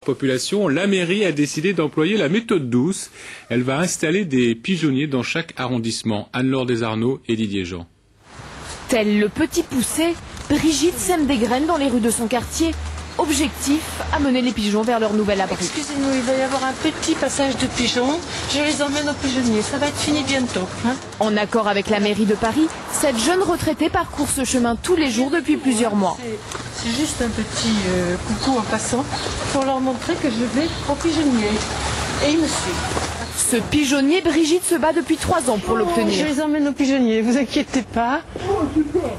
population, la mairie a décidé d'employer la méthode douce. Elle va installer des pigeonniers dans chaque arrondissement. Anne-Laure Desarnaud et Didier Jean. Tel le petit poussé, Brigitte sème des graines dans les rues de son quartier. Objectif, amener les pigeons vers leur nouvel abri. Excusez-nous, il va y avoir un petit passage de pigeons. Je les emmène au pigeonnier, ça va être fini bientôt. En accord avec la mairie de Paris, cette jeune retraitée parcourt ce chemin tous les jours depuis plusieurs mois. C'est juste un petit coucou en passant pour leur montrer que je vais au pigeonnier. Et ils me suivent. Ce pigeonnier, Brigitte se bat depuis 3 ans pour l'obtenir. Je les emmène au pigeonnier, vous inquiétez pas.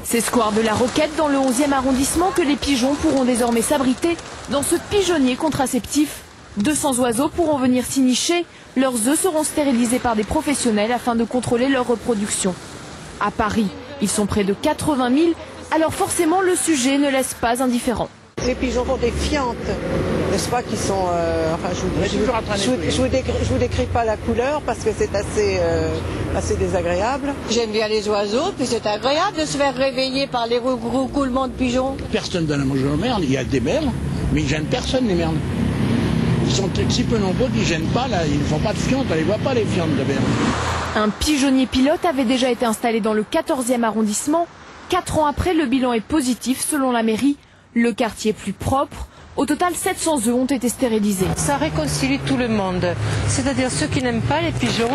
C'est square de la Roquette dans le 11e arrondissement que les pigeons pourront désormais s'abriter dans ce pigeonnier contraceptif. 200 oiseaux pourront venir s'y nicher. Leurs œufs seront stérilisés par des professionnels afin de contrôler leur reproduction. À Paris, ils sont près de 80 000, alors forcément le sujet ne laisse pas indifférent. Les pigeons ont des fientes, n'est-ce pas, qui sont... je vous décris pas la couleur parce que c'est assez désagréable. J'aime bien les oiseaux, puis c'est agréable de se faire réveiller par les roucoulements de pigeons. Personne donne à manger aux merles, il y a des merles, mais ils ne gênent personne les merles. Ils sont si peu nombreux qu'ils ne gênent pas, là, ils ne font pas de fientes, on ne les voit pas les fientes de merles. Un pigeonnier pilote avait déjà été installé dans le 14e arrondissement. 4 ans après, le bilan est positif selon la mairie. Le quartier plus propre. Au total, 700 œufs ont été stérilisés. Ça réconcilie tout le monde, c'est-à-dire ceux qui n'aiment pas les pigeons,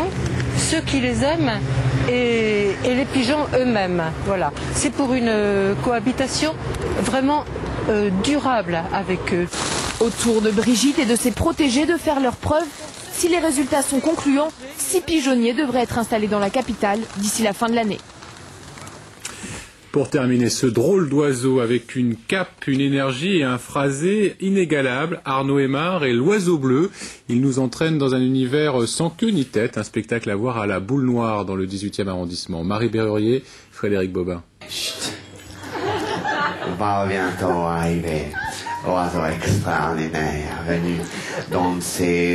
ceux qui les aiment et les pigeons eux-mêmes. Voilà. C'est pour une cohabitation vraiment durable avec eux. Au tour de Brigitte et de ses protégés de faire leurs preuves. Si les résultats sont concluants, 6 pigeonniers devraient être installés dans la capitale d'ici la fin de l'année. Pour terminer, ce drôle d'oiseau avec une cape, une énergie et un phrasé inégalable, Arnaud Aymar et l'oiseau bleu. Il nous entraîne dans un univers sans queue ni tête, un spectacle à voir à la Boule Noire dans le 18e arrondissement. Marie Berrurier, Frédéric Bobin. Chut. On va bientôt arriver. Oiseau extraordinaire venu danser